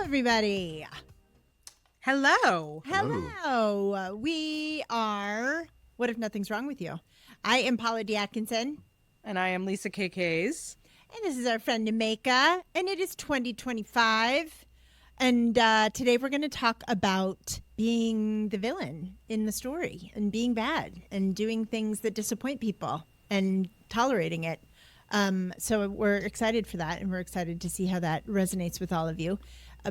everybody. Hello. Hello. We are What If Nothing's Wrong With You? I am Paula Atkinson. And I am Lisa KKs. And this is our friend Nameka. And it is 2025. And today we're going to talk about being the villain in the story and being bad and doing things that disappoint people and tolerating it. So we're excited for that, and we're excited to see how that resonates with all of you.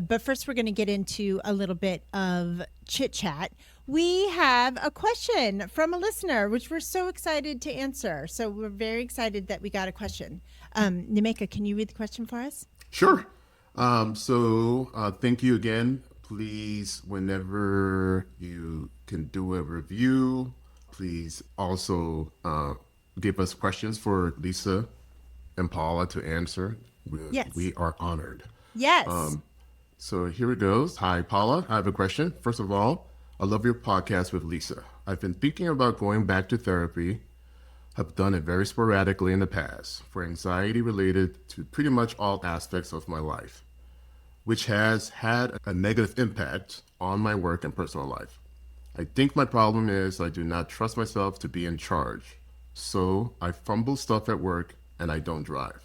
But first, we're going to get into a little bit of chit chat. We have a question from a listener, which we're so excited to answer. So we're very excited that we got a question. Nameka, can you read the question for us? Sure. Thank you again. Please, whenever you can do a review, please also give us questions for Lisa and Paula to answer. Yes. We are honored. Yes. So here it goes. Hi, Paula. I have a question. First of all, I love your podcast with Lisa. I've been thinking about going back to therapy. Have done it very sporadically in the past for anxiety related to pretty much all aspects of my life, which has had a negative impact on my work and personal life. I think my problem is I do not trust myself to be in charge. So I fumble stuff at work and I don't drive.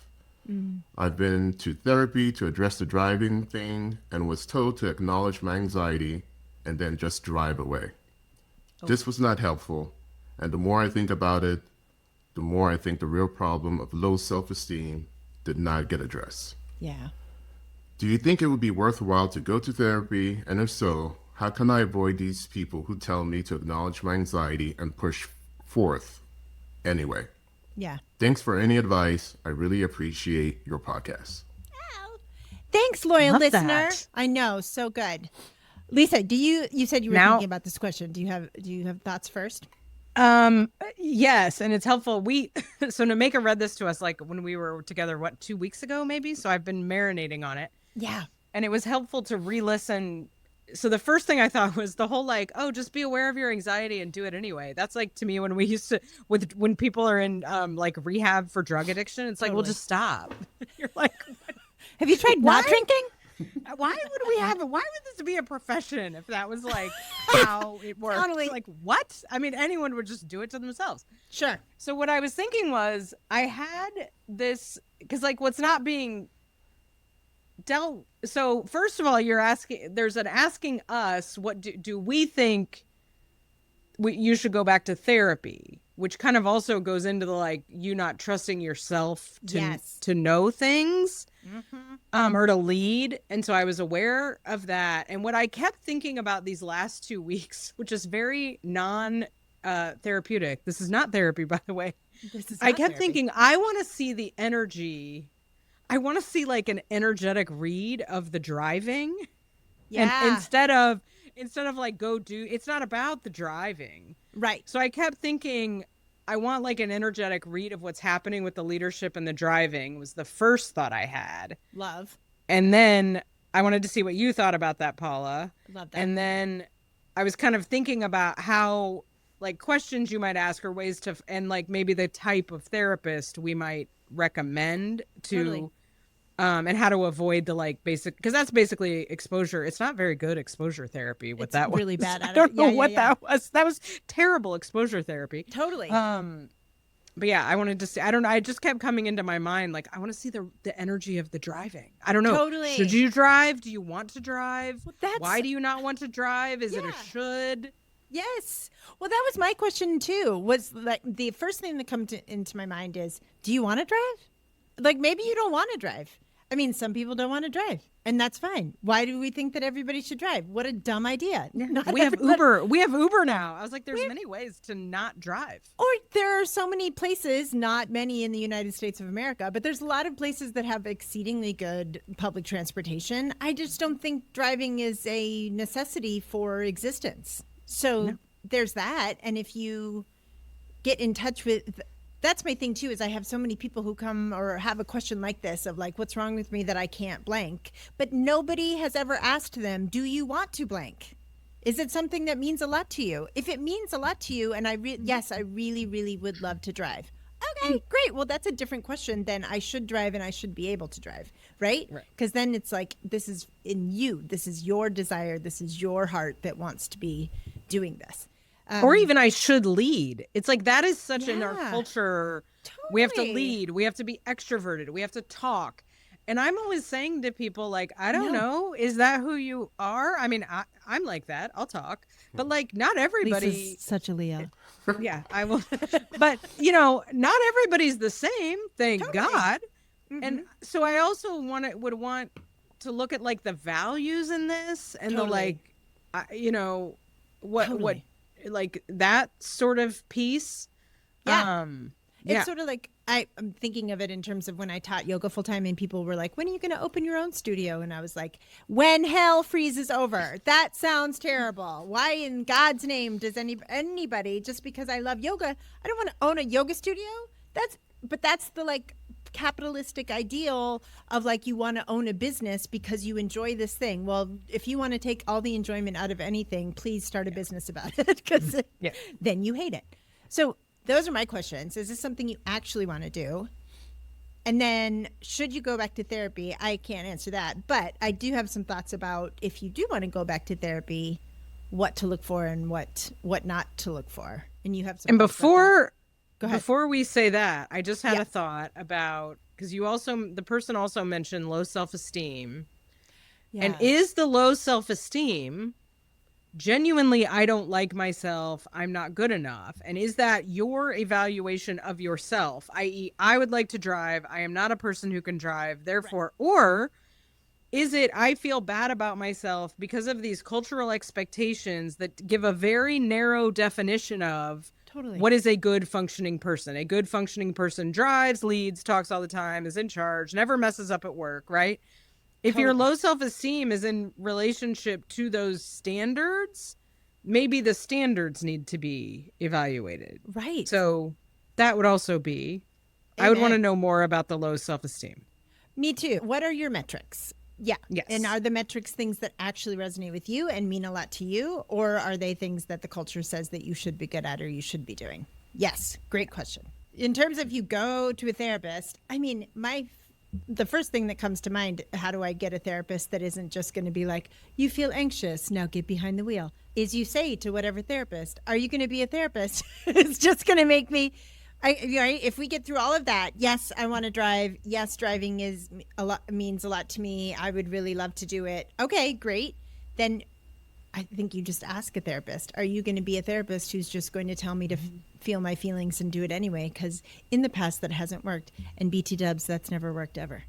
I've been to therapy to address the driving thing and was told to acknowledge my anxiety and then just drive away. This was not helpful. And the more I think about it, the more I think the real problem of low self-esteem did not get addressed. Yeah. Do you think it would be worthwhile to go to therapy? And if so, how can I avoid these people who tell me to acknowledge my anxiety and push forth anyway? Yeah. Thanks for any advice. I really appreciate your podcast. Oh, thanks, loyal Love listener. that. I know, so good. Lisa, you said you were thinking about this question. Do you have thoughts first? Yes, and it's helpful. So Nameka read this to us like when we were together, 2 weeks ago maybe? So I've been marinating on it. Yeah. And it was helpful to re-listen. So the first thing I thought was the whole just be aware of your anxiety and do it anyway. That's like to me when we used to when people are in like rehab for drug addiction, it's like, Totally. well, just stop. You're like, Have you tried not drinking? why would we have it? Why would this be a profession if that was like how it works? Totally. Like what? I mean, anyone would just do it to themselves. Sure. So what I was thinking was I had this because like what's not being dealt. So first of all, there's an asking us, what do we think you should go back to therapy, which kind of also goes into the like you not trusting yourself to know things. Or to lead. And so I was aware of that. And what I kept thinking about these last 2 weeks, which is very therapeutic. This is not therapy, by the way. I kept thinking, I want to see the energy. I want to see like an energetic read of the driving. Yeah. And instead of like it's not about the driving. Right. So I kept thinking, I want like an energetic read of what's happening with the leadership and the driving was the first thought I had. Love. And then I wanted to see what you thought about that, Paula. Love that. And then I was kind of thinking about how like questions you might ask or ways to, and like maybe the type of therapist we might recommend to, Totally. And how to avoid the like basic, because that's basically exposure. It's not very good exposure therapy. It's that was really bad at it. I don't know Yeah, what yeah. that was. That was terrible exposure therapy. Totally. But yeah, I wanted to see, I just kept coming into my mind, like, I want to see the energy of the driving. I don't know. Totally. Should you drive? Do you want to drive? Well, Why do you not want to drive? Is it Yeah. a should? Yes. Well, that was my question too. Was like the first thing that comes into my mind is, do you want to drive? Like maybe you don't want to drive. I mean, some people don't want to drive, and that's fine. Why do we think that everybody should drive? What a dumb idea. We have Uber. We have Uber now. I was like, there's many ways to not drive. Or there are so many places, not many in the United States of America, but there's a lot of places that have exceedingly good public transportation. I just don't think driving is a necessity for existence. So there's that. And if you get in touch with, that's my thing too, is I have so many people who come or have a question like this of like, what's wrong with me that I can't blank? But nobody has ever asked them, do you want to blank? Is it something that means a lot to you? If it means a lot to you, and yes, I really, really would love to drive. Okay, great. Well, that's a different question than I should drive and I should be able to drive, right? Right. Because then it's like, this is in you. This is your desire. This is your heart that wants to be doing this. Or even I should lead. It's like that is such in our Yeah. culture. We have to Totally. lead. We have to be extroverted. We have to talk. And I'm always saying to people, like, I don't know. Is that who you are? I mean, I'm like that. I'll talk. But, like, not everybody. Lisa's such a Leo. Yeah, I will. But, you know, not everybody's the same. Thank God. And so I also would want to look at, like, the values in this and the, like, you know, what like that sort of piece. Yeah. Yeah. It's sort of like, I'm thinking of it in terms of when I taught yoga full time and people were like, when are you going to open your own studio? And I was like, when hell freezes over. That sounds terrible. Why in God's name does anybody, just because I love yoga, I don't want to own a yoga studio? That's the like capitalistic ideal of like, you want to own a business because you enjoy this thing. Well, if you want to take all the enjoyment out of anything, please start a business about it, because then you hate it. So those are my questions. Is this something you actually want to do? And then should you go back to therapy? I can't answer that, but I do have some thoughts about if you do want to go back to therapy, what to look for and what not to look for. And you have some. And thoughts about that. Go ahead. before we say that, I just had a thought about, because the person also mentioned low self-esteem. Yeah. And is the low self-esteem genuinely, I don't like myself, I'm not good enough? And is that your evaluation of yourself, i.e., I would like to drive, I am not a person who can drive, therefore, or is it I feel bad about myself because of these cultural expectations that give a very narrow definition of what is a good functioning person? A good functioning person drives, leads, talks all the time, is in charge, never messes up at work, right? If your low self-esteem is in relationship to those standards, maybe the standards need to be evaluated. Right. So that would also be, I would want to know more about the low self-esteem. Me too. What are your metrics? Yeah. Yes. And are the metrics things that actually resonate with you and mean a lot to you? Or are they things that the culture says that you should be good at or you should be doing? Yes. Great question. In terms of you go to a therapist, I mean, the first thing that comes to mind, how do I get a therapist that isn't just going to be like, you feel anxious, now get behind the wheel, is you say to whatever therapist, are you going to be a therapist? It's just going to make me, if we get through all of that, yes, I want to drive. Yes, driving means a lot to me. I would really love to do it. Okay, great. Then I think you just ask a therapist, are you going to be a therapist who's just going to tell me to feel my feelings and do it anyway? Because in the past that hasn't worked. And BT dubs, that's never worked ever.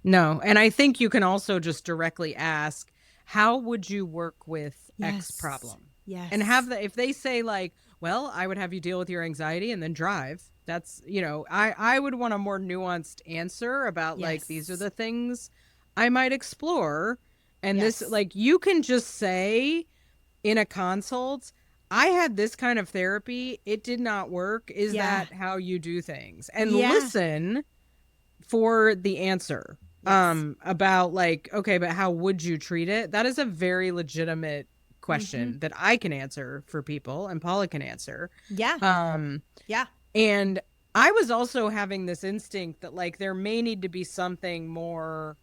No. And I think you can also just directly ask, how would you work with X problem? Yes. And if they say like, well, I would have you deal with your anxiety and then drive. That's, I would want a more nuanced answer about like, these are the things I might explore. And this, like, you can just say in a consult, I had this kind of therapy. It did not work. Is that how you do things? And listen for the answer about like, okay, but how would you treat it? That is a very legitimate question that I can answer for people and Paula can answer. Yeah. And I was also having this instinct that like, there may need to be something more,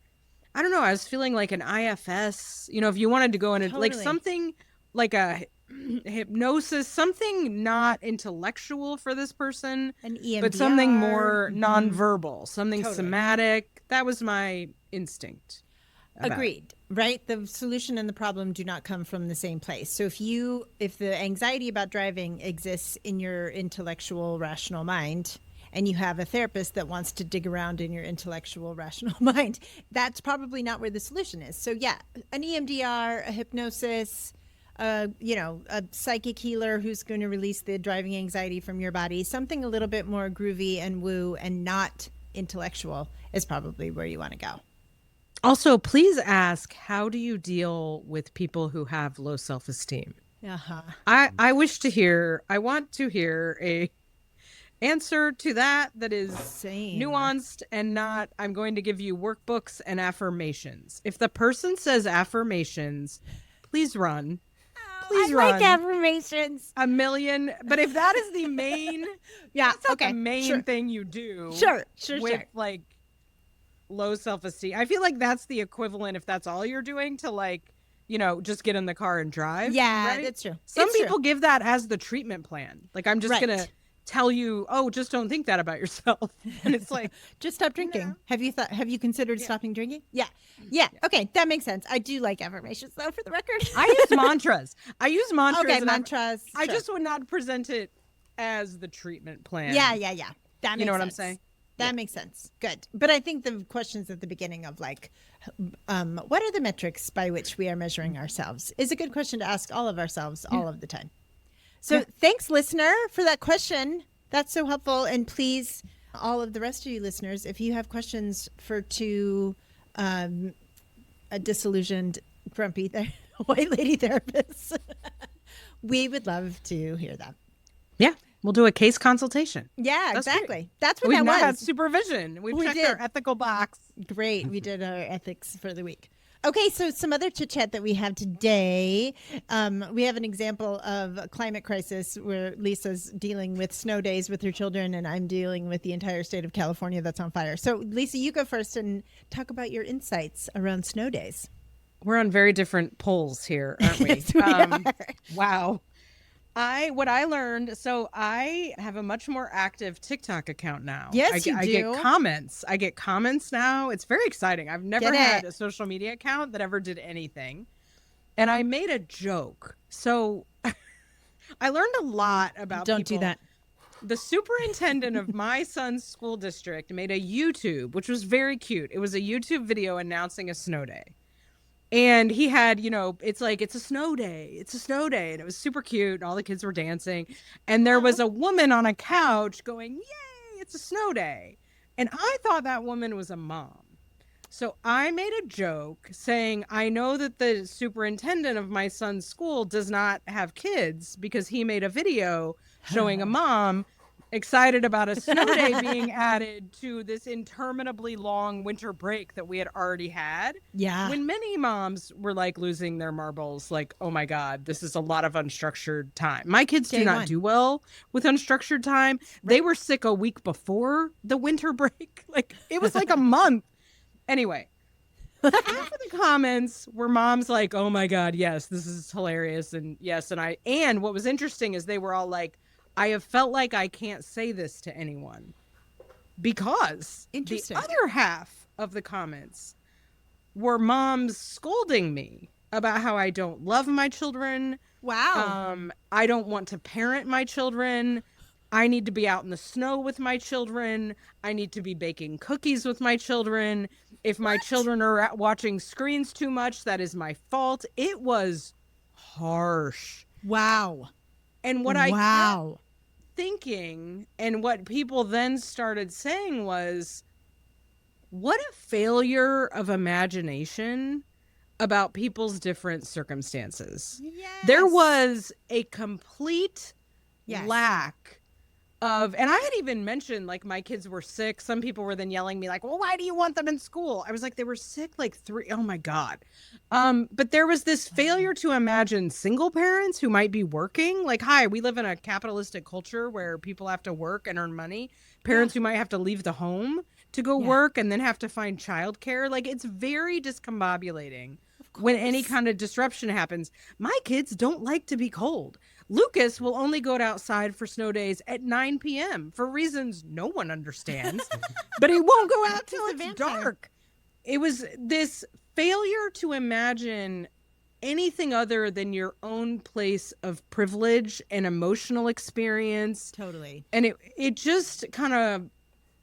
I don't know. I was feeling like an IFS, if you wanted to go in like something like a hypnosis, something not intellectual for this person, an EMDR, but something more nonverbal, something somatic. That was my instinct. Agreed. Right. The solution and the problem do not come from the same place. So if the anxiety about driving exists in your intellectual, rational mind, and you have a therapist that wants to dig around in your intellectual, rational mind, that's probably not where the solution is. So yeah, an EMDR, a hypnosis, a psychic healer who's going to release the driving anxiety from your body, something a little bit more groovy and woo and not intellectual is probably where you want to go. Also, please ask, how do you deal with people who have low self-esteem? I want to hear a answer to that is nuanced and not, I'm going to give you workbooks and affirmations. If the person says affirmations, please run. Please I run. like affirmations. A million. But if that is the main, Yeah, that's not okay, the main sure. thing you do. Sure. With like low self-esteem. I feel like that's the equivalent, if that's all you're doing, to like, just get in the car and drive. Yeah, right? that's true. Some It's people true. give that as the treatment plan. Like, I'm just Right. gonna tell you, oh, just don't think that about yourself. And it's like, Just stop drinking. No. Have you considered stopping drinking? Yeah. Okay, that makes sense. I do like affirmations though, for the record. I use mantras. Okay, and mantras. I sure. just would not present it as the treatment plan. Yeah. That makes You know what sense. I'm saying? That makes sense. Good. But I think the questions at the beginning of like, what are the metrics by which we are measuring ourselves is a good question to ask all of ourselves all of the time. So thanks, listener, for that question. That's so helpful. And please, all of the rest of you listeners, if you have questions for two a disillusioned, grumpy white lady therapists, we would love to hear them. Yeah. We'll do a case consultation. Yeah, That's exactly. great. That's what We've that not had was. supervision. We've checked did. our ethical box. Great. We did our ethics for the week. Okay, so some other chit chat that we have today. We have an example of a climate crisis where Lisa's dealing with snow days with her children, and I'm dealing with the entire state of California that's on fire. So, Lisa, you go first and talk about your insights around snow days. We're on very different poles here, aren't we? Yes, we are. Wow. What I learned, so I have a much more active TikTok account now. Yes, I you get do. comments. I get comments now. It's very exciting. I've never Get had it. a social media account that ever did anything. And I made a joke. So I learned a lot about Don't do people. that. The superintendent of my son's school district made a YouTube, which was very cute. It was a YouTube video announcing a snow day. And he had, it's like, it's a snow day. It's a snow day. And it was super cute. And all the kids were dancing. And there was a woman on a couch going, yay, it's a snow day. And I thought that woman was a mom. So I made a joke saying, I know that the superintendent of my son's school does not have kids because he made a video showing a mom excited about a snow day being added to this interminably long winter break that we had already had. Yeah. When many moms were like losing their marbles, like, oh my God, this is a lot of unstructured time. My kids do not do well with unstructured time. They were sick a week before the winter break. Like, it was like a month. Anyway, half of the comments were moms like, oh my God, yes, this is hilarious. And yes, and what was interesting is they were all like, I have felt like I can't say this to anyone because the other half of the comments were moms scolding me about how I don't love my children. Wow. I don't want to parent my children. I need to be out in the snow with my children. I need to be baking cookies with my children. If my children are watching screens too much, that is my fault. It was harsh. Wow. And what I kept thinking, and what people then started saying was, what a failure of imagination about people's different circumstances. Yes. There was a complete lack of, and I had even mentioned, like, my kids were sick. Some people were then yelling me like, well, why do you want them in school? I was like, they were sick like oh my God. But there was this failure to imagine single parents who might be working. Like, hi, we live in a capitalistic culture where people have to work and earn money. Parents who might have to leave the home to go work and then have to find childcare. Like, it's very discombobulating when any kind of disruption happens. My kids don't like to be cold. Lucas will only go outside for snow days at 9 p.m. for reasons no one understands, but he won't go out till it's dark. It was this failure to imagine anything other than your own place of privilege and emotional experience. Totally. And it just kind of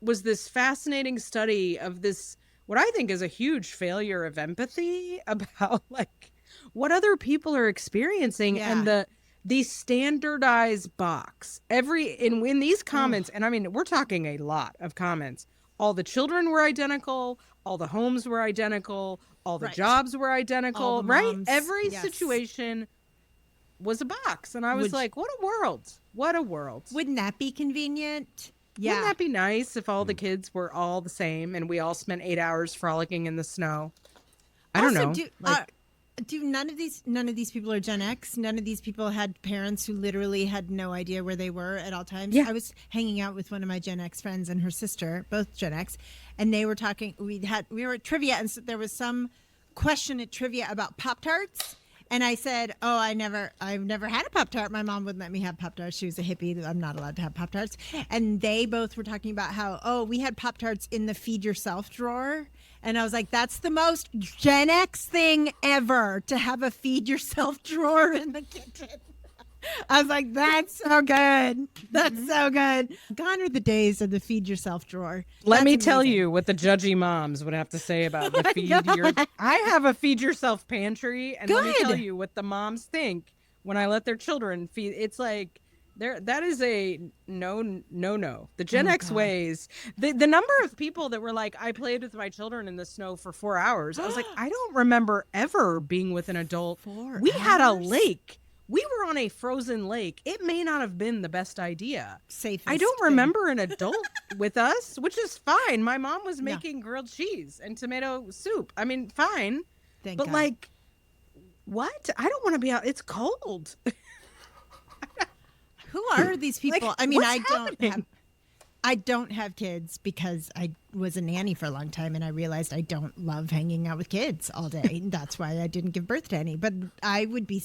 was this fascinating study of this, what I think is a huge failure of empathy about like what other people are experiencing and the standardized box. In these comments, and I mean, we're talking a lot of comments. All the children were identical. All the homes were identical. All the jobs were identical, right? Every situation was a box. And I was like, what a world. What a world. Wouldn't that be convenient? Yeah. Wouldn't that be nice if all the kids were all the same and we all spent 8 hours frolicking in the snow? I don't know. None of these people are Gen X. None of these people had parents who literally had no idea where they were at all times. Yeah. I was hanging out with one of my Gen X friends and her sister, both Gen X, and they were talking. We were at trivia, and so there was some question at trivia about Pop-Tarts. And I said, "Oh, I've never had a Pop-Tart. My mom wouldn't let me have Pop-Tarts. She was a hippie. I'm not allowed to have Pop-Tarts." And they both were talking about how, "Oh, we had Pop-Tarts in the feed yourself drawer." And I was like, "That's the most Gen X thing ever, to have a feed yourself drawer in the kitchen." I was like, "That's so good. That's so good." Gone are the days of the feed yourself drawer. Let That's me tell amazing. you what the judgy moms would have to say about the feed your. I have a feed yourself pantry, and let me tell Good. you what the moms think when I let their children feed. It's like that is a no. The Gen X God. ways. The number of people that were like, I played with my children in the snow for 4 hours. I was like, I don't remember ever being with an adult. 4 We had a hours? lake. We were on a frozen lake. It may not have been the best idea. Safest I don't thing. remember an adult with us, which is fine. My mom was making grilled cheese and tomato soup. I mean, fine. Thank But God. like, what? I don't want to be out. It's cold. Who are these people? Like, I mean, what's I happening? don't have kids because I was a nanny for a long time, and I realized I don't love hanging out with kids all day. And that's why I didn't give birth to any. But I would be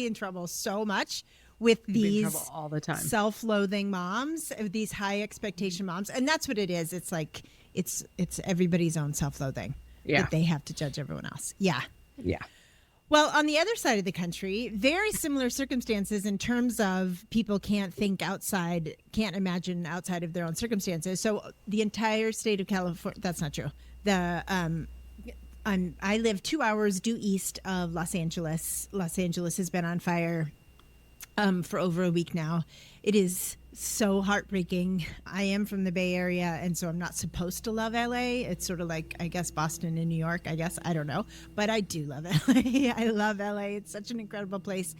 in trouble so much with Be in these trouble all the time. self-loathing moms, these high expectation moms, and that's what it is. It's like it's everybody's own self-loathing. Yeah. That they have to judge everyone else. Yeah. Yeah. Well, on the other side of the country, very similar circumstances in terms of people can't imagine outside of their own circumstances. So the entire state of California, that's not true. I live 2 hours due east of Los Angeles. Los Angeles has been on fire for over a week now. It is so heartbreaking. I am from the Bay Area, and so I'm not supposed to love LA. It's sort of like, I guess, Boston and New York, I don't know. But I do love LA. I love LA. It's such an incredible place.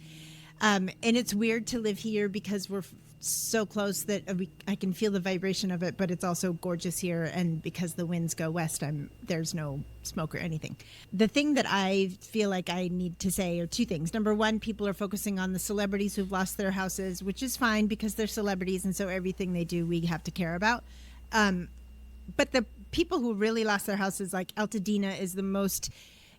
And it's weird to live here because we're so close that I can feel the vibration of it, but it's also gorgeous here. And because the winds go west, there's no smoke or anything. The thing that I feel like I need to say are two things. Number one, people are focusing on the celebrities who've lost their houses, which is fine because they're celebrities. And so everything they do, we have to care about. But the people who really lost their houses, like Altadena is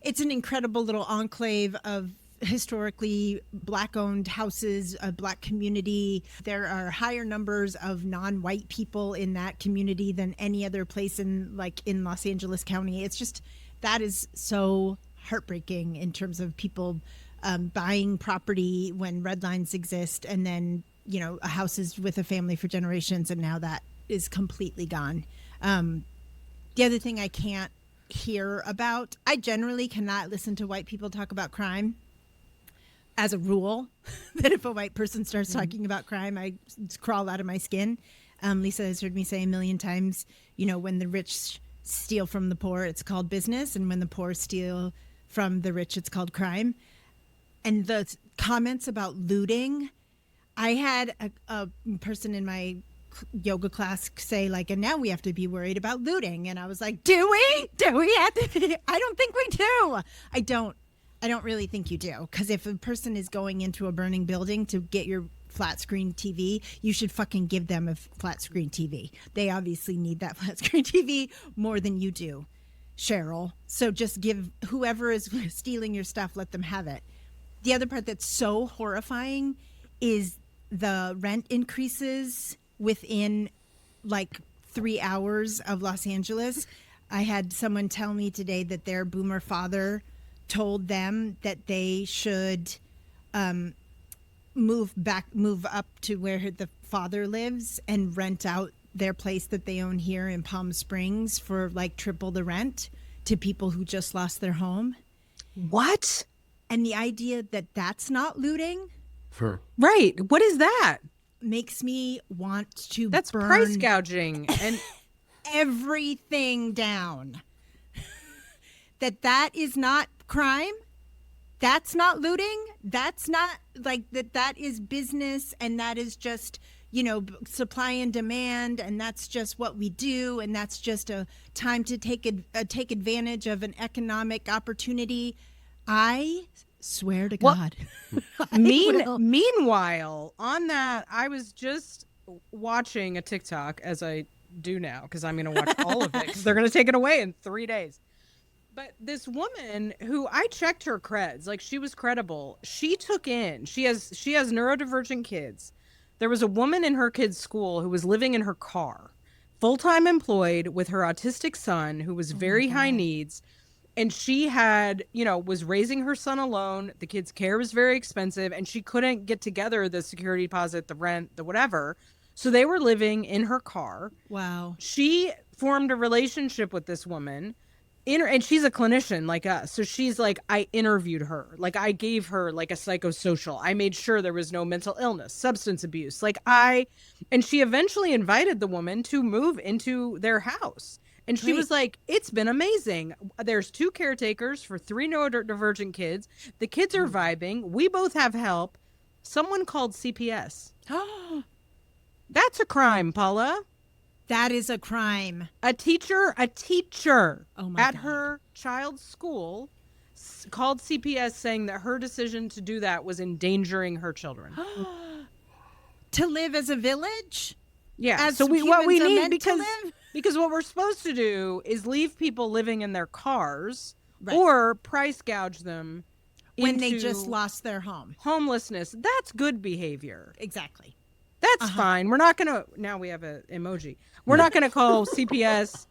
it's an incredible little enclave of historically Black-owned houses, a Black community. There are higher numbers of non-white people in that community than any other place in Los Angeles County. It's just, that is so heartbreaking in terms of people buying property when red lines exist, and then, a house is with a family for generations, and now that is completely gone. The other thing I can't hear about, I generally cannot listen to white people talk about crime. As a rule, that if a white person starts talking about crime, I crawl out of my skin. Lisa has heard me say a million times, when the rich steal from the poor, it's called business. And when the poor steal from the rich, it's called crime. And the comments about looting, I had a person in my yoga class say, and now we have to be worried about looting. And I was like, do we? Do we have to be? I don't think we do. I don't really think you do, because if a person is going into a burning building to get your flat screen TV, you should fucking give them a flat screen TV. They obviously need that flat screen TV more than you do, Cheryl. So just give whoever is stealing your stuff, let them have it. The other part that's so horrifying is the rent increases within 3 hours of Los Angeles. I had someone tell me today that their boomer father told them that they should move up to where the father lives and rent out their place that they own here in Palm Springs for triple the rent to people who just lost their home. What? And the idea that that's not looting Sure. Right. What is that? makes me want to That's burn price gouging. And everything down. that is not crime. That's not looting. That's not that is business, and that is just, supply and demand, and that's just what we do, and that's just a time to take advantage of an economic opportunity. I swear to Well, God. Meanwhile, on that, I was just watching a TikTok, as I do now, because I'm going to watch all of it, because they're going to take it away in 3 days. But this woman who I checked her creds, like she was credible. She has neurodivergent kids. There was a woman in her kid's school who was living in her car, full-time employed with her autistic son who was very high needs. And she had, was raising her son alone. The kid's care was very expensive and she couldn't get together the security deposit, the rent, the whatever. So they were living in her car. Wow. She formed a relationship with this woman. And she's a clinician like us. So she's like, I interviewed her. Like I gave her like a psychosocial. I made sure there was no mental illness, substance abuse. And she eventually invited the woman to move into their house. And she was like, it's been amazing. There's 2 caretakers for 3 neurodivergent kids. The kids are vibing. We both have help. Someone called CPS. That's a crime, Paula. That is a crime. A teacher Oh my at God. her child's school called CPS saying that her decision to do that was endangering her children. To live as a village? Yeah. As So what we humans are need meant to live? because what we're supposed to do is leave people living in their cars Right. or price gouge them When they into just lost their home. homelessness. That's good behavior. Exactly. That's fine. We're not going to, now we have an emoji. We're not going to call CPS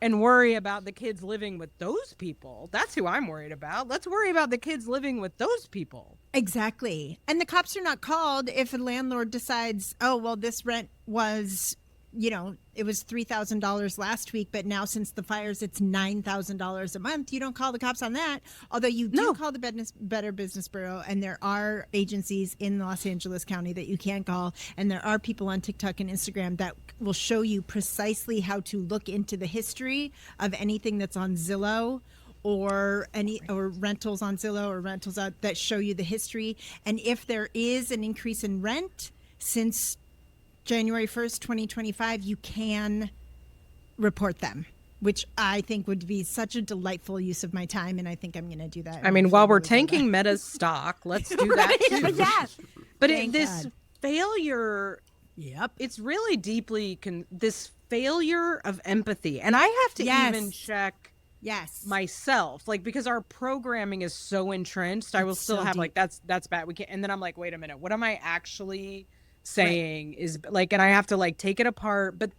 and worry about the kids living with those people. That's who I'm worried about. Let's worry about the kids living with those people. Exactly. And the cops are not called if a landlord decides, oh, well, this rent was, it was $3,000 last week, but now since the fires, it's $9,000 a month. You don't call the cops on that. Although you do call the Better Business Bureau, and there are agencies in Los Angeles County that you can call. And there are people on TikTok and Instagram that will show you precisely how to look into the history of anything that's on Zillow or rentals on Zillow or rentals that show you the history. And if there is an increase in rent since January 1st, 2025, you can report them, which I think would be such a delightful use of my time. And I think I'm going to do that. I mean, while we're tanking Meta's stock, let's do that too. Yeah. But Thank this God. failure, Yep. it's really deeply, this failure of empathy. And I have to Yes. even check Yes. myself, like, because our programming is so entrenched, I will It's still so have deep. like, that's bad. We can't. And then I'm like, wait a minute, what am I actually saying is like, and I have to like take it apart. But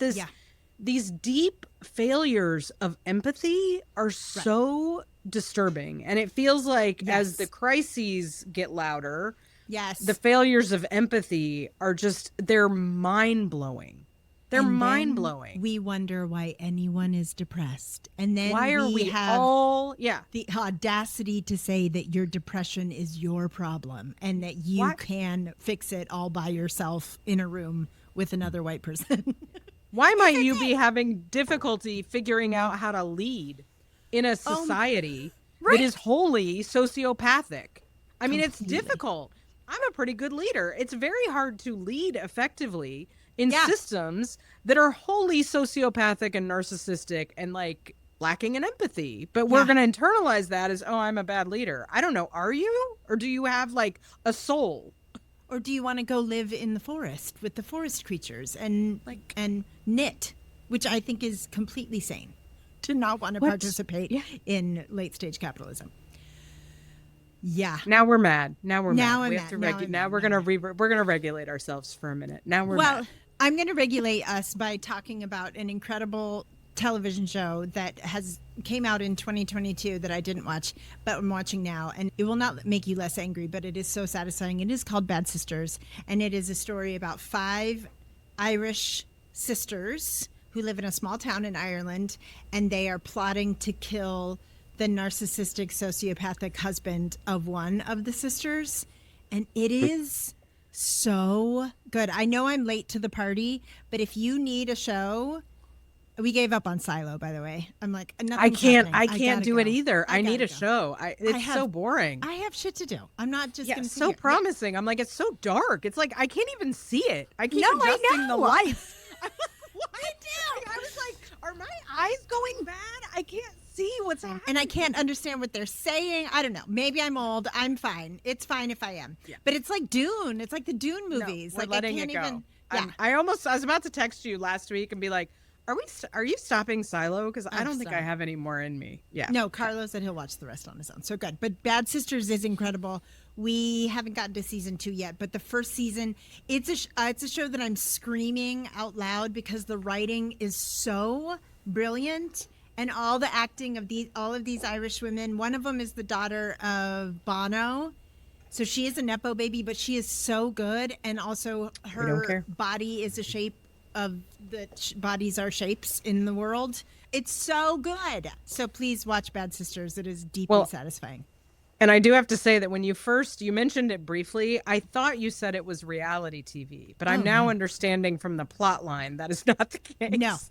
these deep failures of empathy are so disturbing. And it feels like as the crises get louder, Yes. the failures of empathy are just, they're mind-blowing. They're And then mind-blowing. We wonder why anyone is depressed. And then Why are we have all, the audacity to say that your depression is your problem and that you can fix it all by yourself in a room with another white person. Why might you be having difficulty figuring out how to lead in a society that is wholly sociopathic? I mean, it's difficult. I'm a pretty good leader. It's very hard to lead effectively in systems that are wholly sociopathic and narcissistic and like lacking in empathy. But we're going to internalize that as, oh, I'm a bad leader. I don't know. Are you? Or do you have like a soul? Or do you want to go live in the forest with the forest creatures and knit, which I think is completely sane, to not want to participate in late stage capitalism. Yeah. Now we're mad. Now we're Now mad. I'm We mad. have to Now I'm now mad. we're gonna we're gonna regulate ourselves for a minute. Now we're Well, mad. I'm going to regulate us by talking about an incredible television show that came out in 2022 that I didn't watch, but I'm watching now, and it will not make you less angry, but it is so satisfying. It is called Bad Sisters, and it is a story about 5 Irish sisters who live in a small town in Ireland, and they are plotting to kill the narcissistic sociopathic husband of one of the sisters, and it is so good. I know I'm late to the party, but if you need a show, we gave up on Silo, by the way. I'm like, I can't gotta do it go. either. I need a gotta go. show. It's so boring. I have shit to do. I'm not just going to so promising. I'm like, it's so dark. It's like I can't even see it. I keep adjusting the lights. I was like, are my eyes going bad? I can't see what's happening. And I can't understand what they're saying. I don't know. Maybe I'm old. I'm fine. It's fine if I am. Yeah. But it's like Dune. It's like the Dune movies. We're like letting I can't it go. even. Yeah. I was about to text you last week and be like, are you stopping Silo? Because I don't think I have any more in me. Yeah. No, Carlos said he'll watch the rest on his own. So good. But Bad Sisters is incredible. We haven't gotten to season 2 yet, but the first season, it's a show that I'm screaming out loud because the writing is so brilliant, and all the acting of all of these Irish women. One of them is the daughter of Bono, so she is a nepo baby, but she is so good, and also her body is a shape of the bodies are shapes in the world. It's so good. So please watch Bad Sisters. It is deeply satisfying. And I do have to say that when you mentioned it briefly, I thought you said it was reality TV, but I'm now understanding from the plot line that is not the case.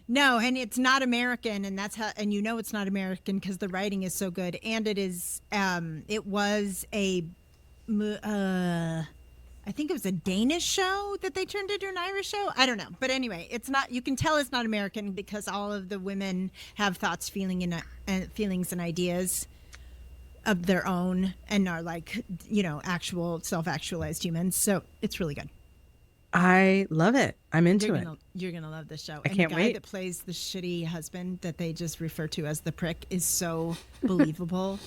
No, and it's not American, and it's not American because the writing is so good, and it was I think it was a Danish show that they turned into an Irish show. I don't know. But anyway, it's not, you can tell it's not American because all of the women have thoughts, feelings, and ideas of their own and are like, actual self-actualized humans. So it's really good. I love it. I'm into it. You're going to love this show. I can't wait. The guy that plays the shitty husband that they just refer to as the prick is so believable.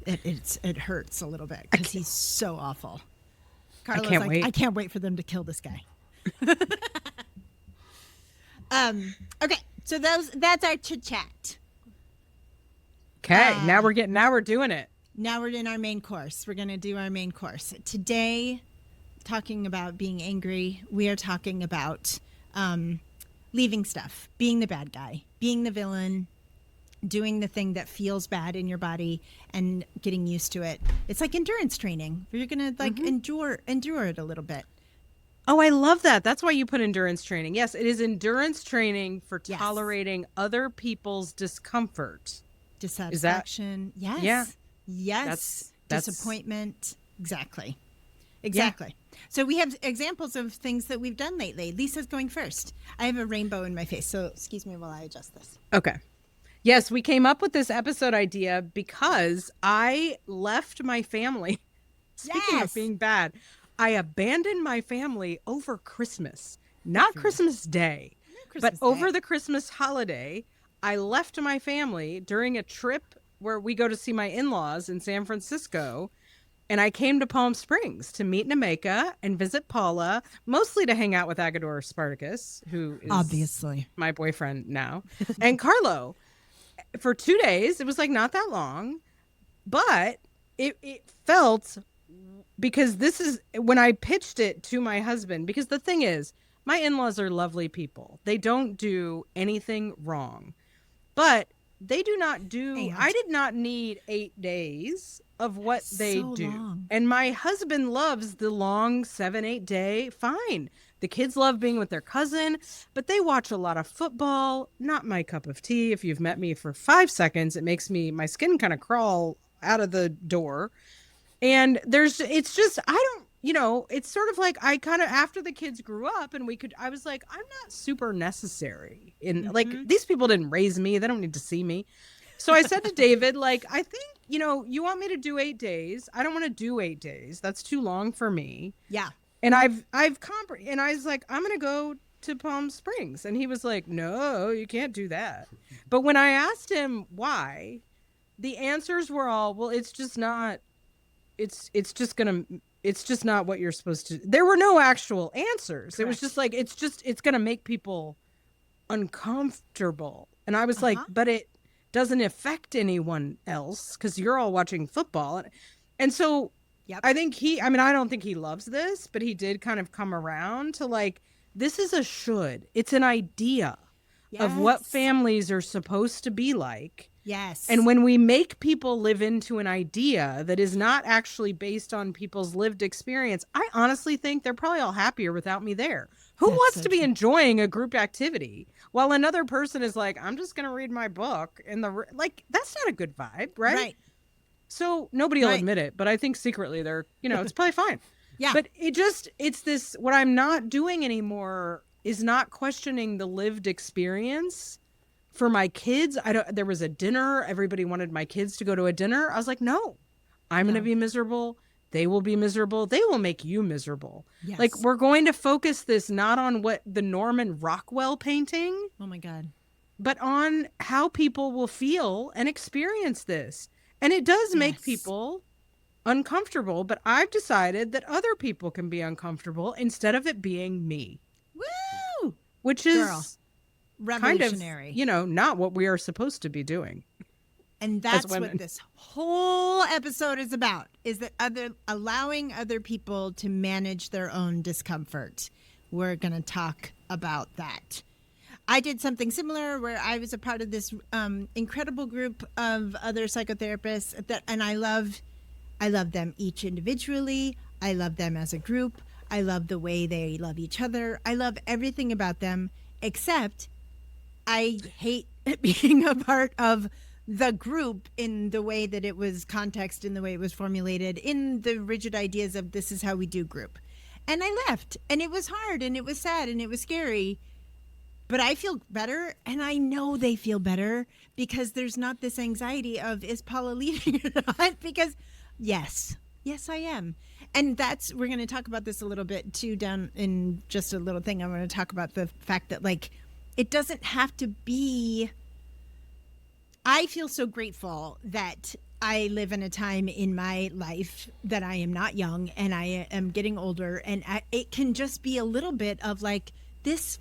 It hurts a little bit because he's so awful. Carlos, I can't wait for them to kill this guy. Okay, so that's our chit chat. Okay, now we're doing it. Now we're in our main course. We're going to do our main course today. Talking about being angry, we are talking about leaving stuff, being the bad guy, being the villain, doing the thing that feels bad in your body and getting used to it. It's like endurance training where you're going to endure it a little bit. Oh, I love that. That's why you put endurance training. Yes, it is endurance training for tolerating other people's discomfort. Dissatisfaction. Yes. Yeah. Yes. Disappointment. Exactly. Yeah. So we have examples of things that we've done lately. Lisa's going first. I have a rainbow in my face, so excuse me while I adjust this. Okay. Yes, we came up with this episode idea because I left my family. Speaking of being bad, I abandoned my family over Christmas. Not Christmas Day, but over the Christmas holiday. I left my family during a trip where we go to see my in-laws in San Francisco. And I came to Palm Springs to meet Nemeka and visit Paula, mostly to hang out with Agador Spartacus, who is obviously my boyfriend now, and Carlo. For 2 days, it was like not that long, but it felt, because this is when I pitched it to my husband, because the thing is, my in-laws are lovely people. They don't do anything wrong, but they do not do, I did not need 8 days of what they do. Long. And my husband loves the long 7-8 day. Fine. The kids love being with their cousin, but they watch a lot of football. Not my cup of tea. If you've met me for 5 seconds, it makes my skin kind of crawl out of the door. And it's just, it's sort of like I kind of, after the kids grew up and I was like, I'm not super necessary. Like, these people didn't raise me. They don't need to see me. So I said to David, like, I think, you want me to do 8 days. I don't want to do 8 days. That's too long for me. Yeah. And I was like, I'm going to go to Palm Springs. And he was like, no, you can't do that. But when I asked him why, the answers were all, well, it's just not, it's just not what you're supposed to. There were no actual answers. Correct. It was just like, it's going to make people uncomfortable. And I was like, but it doesn't affect anyone else because you're all watching football. And so I think I don't think he loves this, but he did kind of come around to like, this is a should. It's an idea of what families are supposed to be like. Yes. And when we make people live into an idea that is not actually based on people's lived experience, I honestly think they're probably all happier without me there. Who wants to be enjoying a group activity while another person is like, I'm just going to read my book that's not a good vibe, right? Right. So nobody will admit it, but I think secretly they're, it's probably fine. Yeah. But it's this, what I'm not doing anymore is not questioning the lived experience for my kids, there was a dinner. Everybody wanted my kids to go to a dinner. I was like, no, I'm going to be miserable. They will be miserable. They will make you miserable. Yes. Like, we're going to focus this not on what the Norman Rockwell painting. Oh my God. But on how people will feel and experience this. And it does make people uncomfortable, but I've decided that other people can be uncomfortable instead of it being me. Woo! Which is revolutionary. Kind of, not what we are supposed to be doing. And that's what this whole episode is about, is that allowing other people to manage their own discomfort. We're going to talk about that. I did something similar where I was a part of this incredible group of other psychotherapists and I love them each individually. I love them as a group. I love the way they love each other. I love everything about them, except I hate being a part of the group in the way that it was context, in the way it was formulated, in the rigid ideas of this is how we do group. And I left, and it was hard, and it was sad, and it was scary. But I feel better, and I know they feel better because there's not this anxiety of, is Paula leaving or not? Because, yes, I am. And we're going to talk about this a little bit, too, down in just a little thing. I'm going to talk about the fact that, like, it doesn't have to be... I feel so grateful that I live in a time in my life that I am not young and I am getting older, and it can just be a little bit of like, this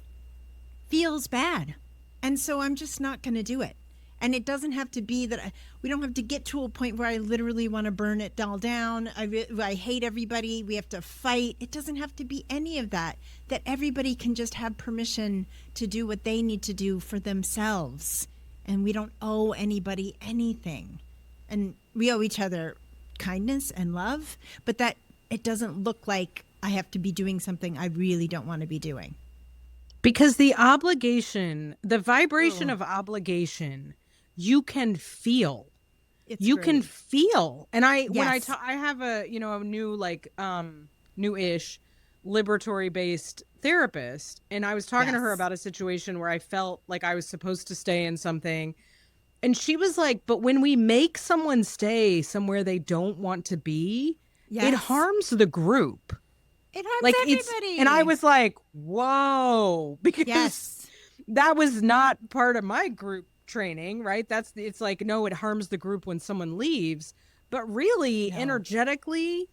feels bad, and so I'm just not going to do it. And it doesn't have to be that we don't have to get to a point where I literally want to burn it all down. I hate everybody. We have to fight. It doesn't have to be any of that. That everybody can just have permission to do what they need to do for themselves. And we don't owe anybody anything. And we owe each other kindness and love, but that it doesn't look like I have to be doing something I really don't want to be doing. Because the obligation, the vibration of obligation, you can feel. You can feel. And when I have a new, like, new-ish liberatory based therapist, and I was talking to her about a situation where I felt like I was supposed to stay in something, and she was like, but when we make someone stay somewhere they don't want to be, it harms the group. It harms everybody. And I was like, whoa, because that was not part of my group training, right? It's like, no, it harms the group when someone leaves, but really energetically,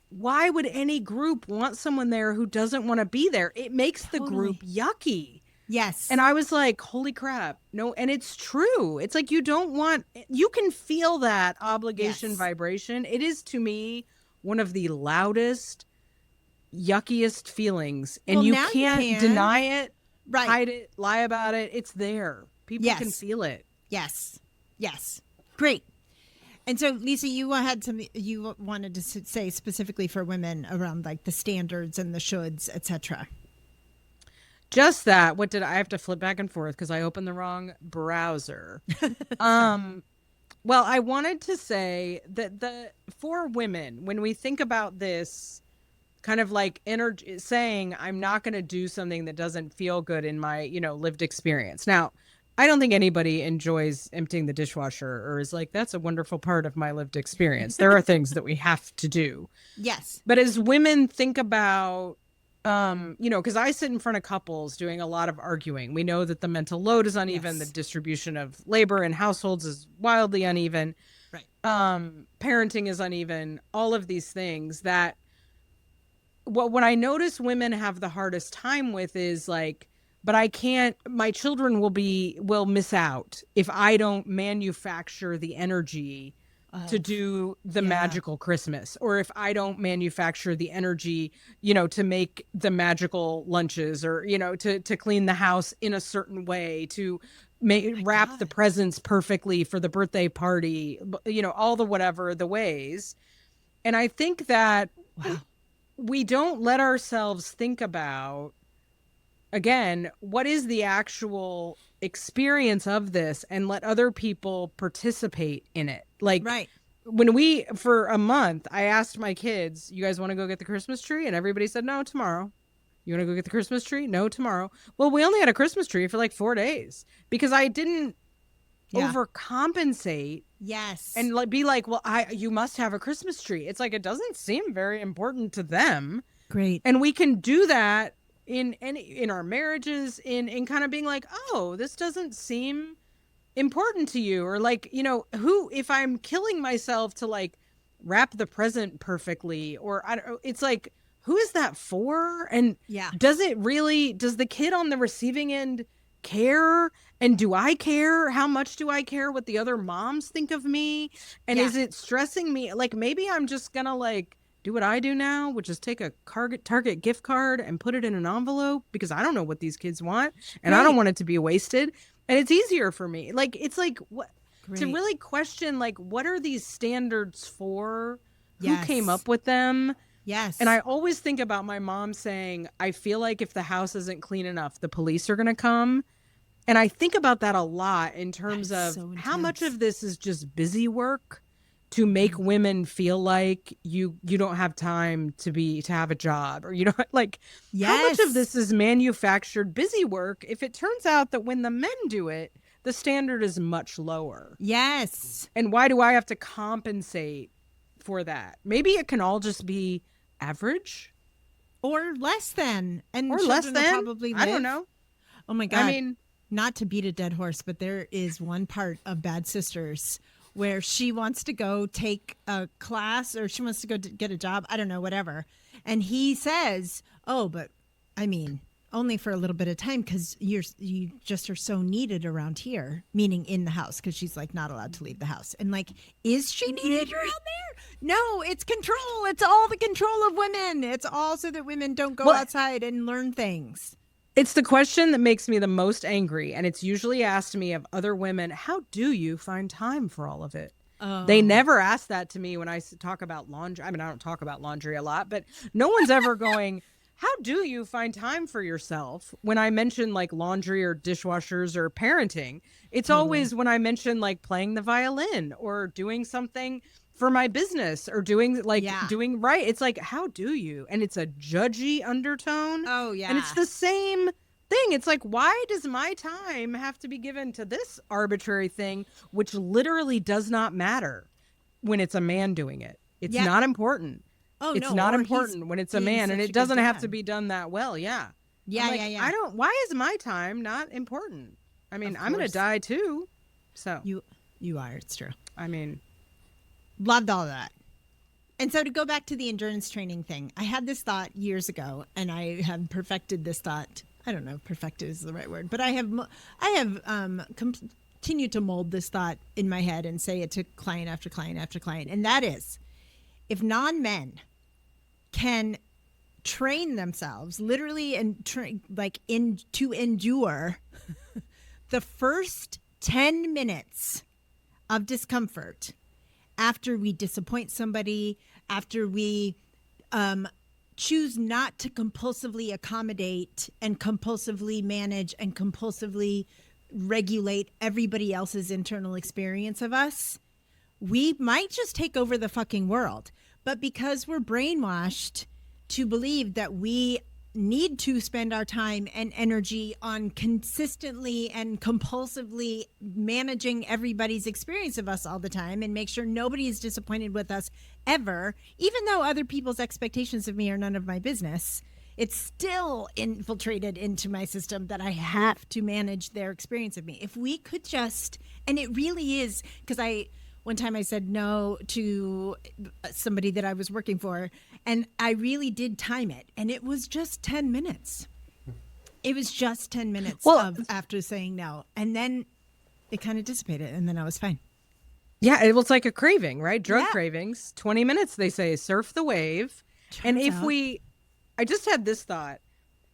why would any group want someone there who doesn't want to be there? It makes the group yucky. Yes. And I was like, holy crap. No. And it's true. It's like, you can feel that obligation vibration. It is, to me, one of the loudest, yuckiest feelings. And you can't deny it, hide it, lie about it. It's there. People can feel it. Yes. Great. And so, Lisa, you wanted to say specifically for women around like the standards and the shoulds, etc. Just that. What did I have to flip back and forth because I opened the wrong browser? Well, I wanted to say that for women, when we think about this kind of like saying, I'm not going to do something that doesn't feel good in my, lived experience. Now, I don't think anybody enjoys emptying the dishwasher or is like, that's a wonderful part of my lived experience. There are things that we have to do. Yes. But as women think about, because I sit in front of couples doing a lot of arguing. We know that the mental load is uneven. The distribution of labor in households is wildly uneven. Right. Parenting is uneven. All of these things that what I notice women have the hardest time with is like, but I can't, my children will miss out if I don't manufacture the energy to do the magical Christmas, or if I don't manufacture the energy, to make the magical lunches, or, to clean the house in a certain way, to wrap the presents perfectly for the birthday party, all the whatever the ways. And I think that we don't let ourselves think about, again, what is the actual experience of this, and let other people participate in it. Like, when for a month, I asked my kids, you guys want to go get the Christmas tree? And everybody said, no, tomorrow. You want to go get the Christmas tree? No, tomorrow. Well, we only had a Christmas tree for like 4 days because I didn't overcompensate. Yes. And like be like, well, you must have a Christmas tree. It's like, it doesn't seem very important to them. Great. And we can do that in our marriages, in kind of being like, oh, this doesn't seem important to you. Or like, you know, if I'm killing myself to like wrap the present perfectly, or it's like, who is that for? And does the kid on the receiving end care? And do I care? How much do I care what the other moms think of me? And is it stressing me? Like, maybe I'm just gonna like do what I do now, which is take a Target gift card and put it in an envelope because I don't know what these kids want and I don't want it to be wasted. And it's easier for me. Like, it's like what to really question, like, what are these standards for? Who came up with them? Yes. And I always think about my mom saying, I feel like if the house isn't clean enough, the police are going to come. And I think about that a lot in terms of how much of this is just busy work to make women feel like you don't have time to have a job, or you don't like how much of this is manufactured busy work if it turns out that when the men do it, the standard is much lower. Yes. And why do I have to compensate for that? Maybe it can all just be average or less than, and or less than, probably live. I don't know. Oh my God. I mean, not to beat a dead horse, but there is one part of Bad Sisters where she wants to go take a class, or she wants to go get a job. I don't know, whatever. And he says, oh, but I mean, only for a little bit of time, because you just are so needed around here, meaning in the house, because she's like not allowed to leave the house. And like, is she needed around there? No, it's control. It's all the control of women. It's all so that women don't go outside and learn things. It's the question that makes me the most angry, and it's usually asked me of other women, how do you find time for all of it? Oh. They never ask that to me when I talk about laundry. I mean, I don't talk about laundry a lot, but no one's ever going, how do you find time for yourself? When I mention like laundry or dishwashers or parenting, it's always when I mention like playing the violin or doing something for my business or doing right. It's like, how do you? And it's a judgy undertone. Oh, yeah. And it's the same thing. It's like, why does my time have to be given to this arbitrary thing, which literally does not matter when it's a man doing it? It's not important. Oh, it's not important when it's a man, and it doesn't have to be done that well. Yeah. Yeah. Why is my time not important? I mean, I'm going to die too. So you are. It's true. I mean, loved all that. And so to go back to the endurance training thing, I had this thought years ago, and I have perfected this thought. I don't know if perfected is the right word, but I have continued to mold this thought in my head and say it to client after client after client. And that is, if non-men can train themselves literally and to endure the first 10 minutes of discomfort after we disappoint somebody, after we choose not to compulsively accommodate and compulsively manage and compulsively regulate everybody else's internal experience of us, we might just take over the fucking world. But because we're brainwashed to believe that we need to spend our time and energy on consistently and compulsively managing everybody's experience of us all the time and make sure nobody is disappointed with us ever, even though other people's expectations of me are none of my business, it's still infiltrated into my system that I have to manage their experience of me. If we could just, and it really is, because one time I said no to somebody that I was working for, and I really did time it, and it was just 10 minutes. It was just 10 minutes after saying no, and then it kind of dissipated, and then I was fine. Yeah, it was like a craving, right? Drug cravings, 20 minutes, they say, surf the wave. And if I just had this thought,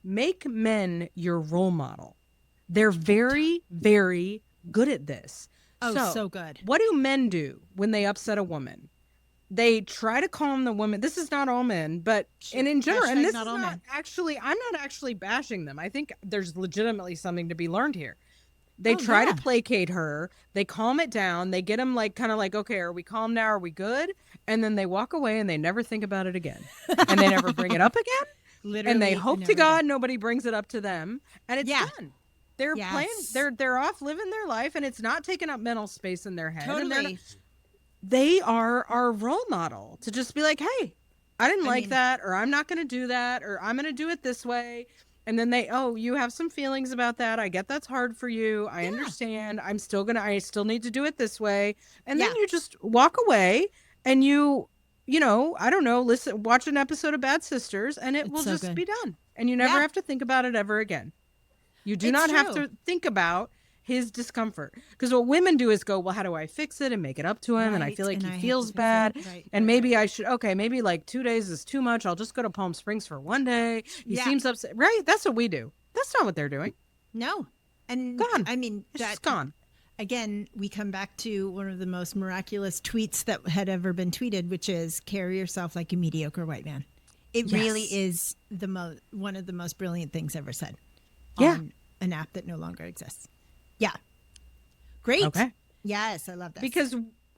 make men your role model. They're very, very good at this. Oh, so good. What do men do when they upset a woman? They try to calm the woman. This is not all men, but and in general, and this is not actually, I'm not actually bashing them. I think there's legitimately something to be learned here. They try to placate her. They calm it down. They get them like kind of like, okay, are we calm now? Are we good? And then they walk away and they never think about it again. And they never bring it up again. Literally, and they a hope to narrative. God nobody brings it up to them, and it's Yeah. done. They're Yes. playing. They're off living their life, and it's not taking up mental space in their head. And Totally. they are our role model to just be like, hey, I didn't like that, or I'm not going to do that, or I'm going to do it this way. And then you have some feelings about that. I get that's hard for you. I understand. I still need to do it this way. And then you just walk away and I don't know, watch an episode of Bad Sisters, and it will just be done. And you never have to think about it ever again. You do not have to think about his discomfort, because what women do is go, well, how do I fix it and make it up to him? And I feel like he feels bad. And maybe I should, maybe like 2 days is too much. I'll just go to Palm Springs for 1 day. He seems upset. Right. That's what we do. That's not what they're doing. No. And gone. I mean, it's just gone. Again, we come back to one of the most miraculous tweets that had ever been tweeted, which is carry yourself like a mediocre white man. It really is one of the most brilliant things ever said on an app that no longer exists. Yeah. Great. Okay. Yes, I love that. Because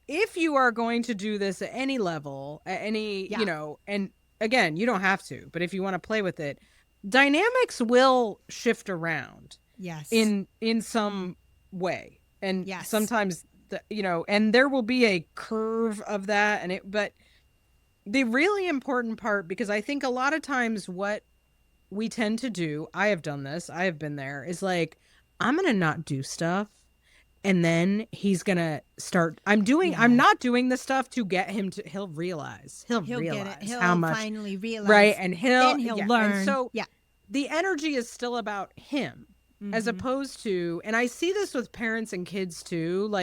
if you are going to do this at any level, and again, you don't have to, but if you want to play with it, dynamics will shift around. Yes. In some way. And sometimes, and there will be a curve of that. But the really important part, because I think a lot of times what we tend to do, I have done this, I have been there, is like, I'm going to not do stuff. And then he's going to start, I'm not doing the stuff to get him to, he'll realize how much. Finally realize. Right. And then he'll learn. And so the energy is still about him, as opposed to, and I see this with parents and kids too,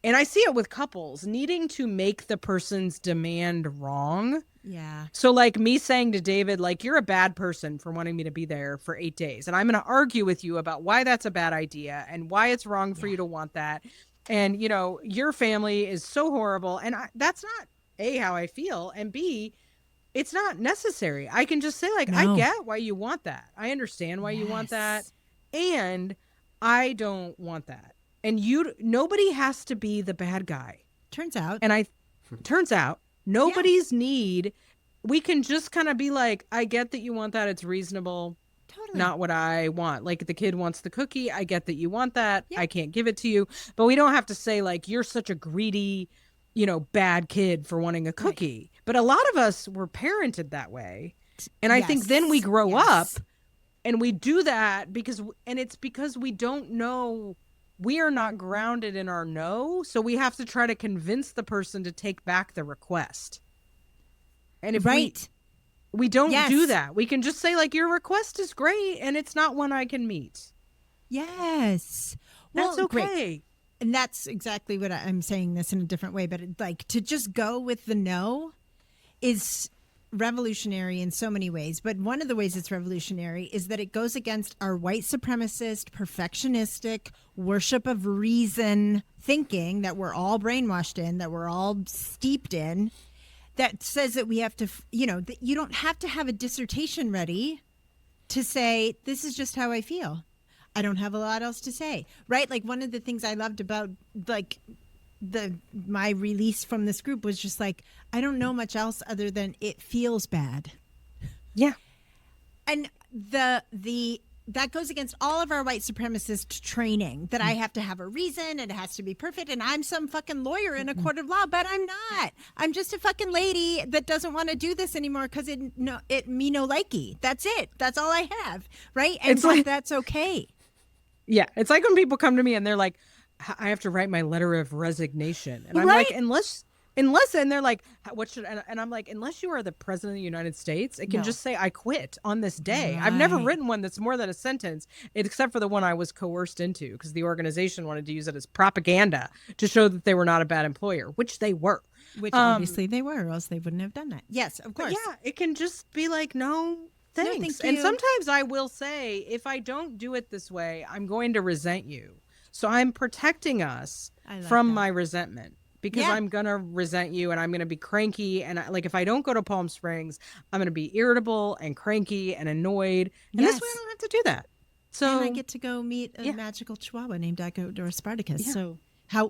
and I see it with couples needing to make the person's demand wrong. Yeah. So like me saying to David, like, you're a bad person for wanting me to be there for 8 days. And I'm going to argue with you about why that's a bad idea and why it's wrong for you to want that. And, your family is so horrible. And that's not A, how I feel. And B, it's not necessary. I can just say like, I get why you want that. I understand why you want that. And I don't want that. And nobody has to be the bad guy. Turns out nobody's need. We can just kind of be like, I get that you want that. It's reasonable. Totally. Not what I want. Like the kid wants the cookie. I get that you want that. I can't give it to you. But we don't have to say like, you're such a greedy, bad kid for wanting a cookie. Right. But a lot of us were parented that way. And I think then we grow up and we do that because we don't know. We are not grounded in our no, so we have to try to convince the person to take back the request. And if we don't do that, we can just say like, your request is great and it's not one I can meet. Yes. That's okay. Great. And that's exactly what I'm saying this in a different way, but to just go with the no is revolutionary in so many ways. But one of the ways it's revolutionary is that it goes against our white supremacist, perfectionistic worship of reason thinking that we're all brainwashed in, that we're all steeped in, that says that we have to, that you don't have to have a dissertation ready to say, this is just how I feel. I don't have a lot else to say, right? Like one of the things I loved about my release from this group was just like, I don't know much else other than it feels bad. Yeah. And that goes against all of our white supremacist training that I have to have a reason and it has to be perfect. And I'm some fucking lawyer in a court of law, but I'm not. I'm just a fucking lady that doesn't want to do this anymore because it me no likey. That's it. That's all I have. Right. And that's okay. Yeah. It's like when people come to me and they're like, I have to write my letter of resignation. And I'm like, unless, and they're like, what should, and I'm like, unless you are the president of the United States, it can just say, I quit on this day. Right. I've never written one that's more than a sentence, except for the one I was coerced into because the organization wanted to use it as propaganda to show that they were not a bad employer, which they were. Which obviously they were, or else they wouldn't have done that. Yes, of course. Yeah, it can just be like, no, thanks. No, thank you. And sometimes I will say, if I don't do it this way, I'm going to resent you. So I'm protecting us from my resentment because I'm going to resent you and I'm going to be cranky. And if I don't go to Palm Springs, I'm going to be irritable and cranky and annoyed. And this way I don't have to do that. So and I get to go meet a magical chihuahua named Dichodorus Spartacus. Yeah. So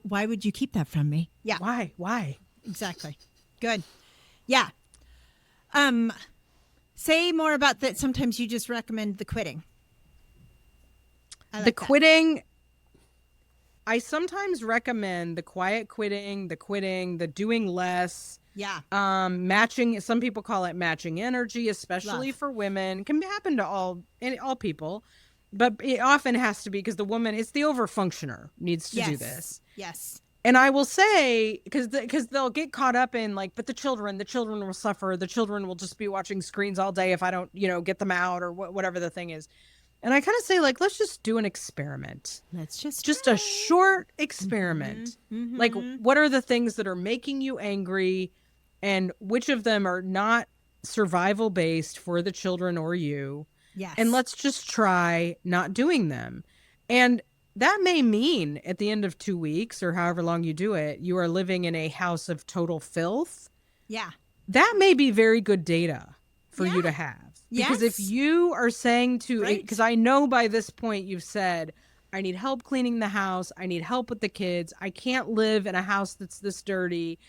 why would you keep that from me? Yeah. Why? Exactly. Good. Yeah. Say more about that. Sometimes you just recommend the quitting. The quitting, I sometimes recommend the quiet quitting, the doing less. Yeah. Matching, some people call it matching energy, especially Love. for women. It can happen to all people, but it often has to be because the woman, it's the overfunctioner needs to do this. Yes. And I will say, because they'll get caught up in like, but the children will suffer. The children will just be watching screens all day if I don't, get them out or whatever the thing is. And I kind of say, like, let's just do an experiment. Let's just a short experiment. Mm-hmm. Like, what are the things that are making you angry, and which of them are not survival based for the children or you? Yes. And let's just try not doing them. And that may mean at the end of 2 weeks or however long you do it, you are living in a house of total filth. Yeah. That may be very good data for you to have. Because if you are saying because I know by this point you've said, I need help cleaning the house. I need help with the kids. I can't live in a house that's this dirty.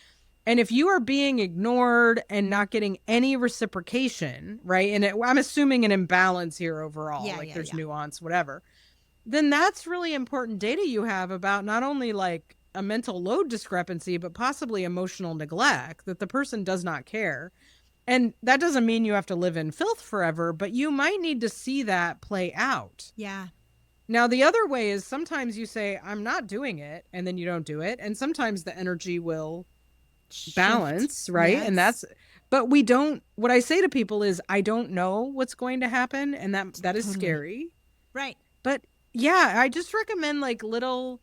And if you are being ignored and not getting any reciprocation, right? And I'm assuming an imbalance here overall, there's nuance, whatever. Then that's really important data you have about not only like a mental load discrepancy, but possibly emotional neglect, that the person does not care. And that doesn't mean you have to live in filth forever, but you might need to see that play out. Yeah. Now, the other way is sometimes you say, I'm not doing it, and then you don't do it. And sometimes the energy will balance, right? Yes. And but we don't, what I say to people is, I don't know what's going to happen. And that is scary. Right. But yeah, I just recommend like little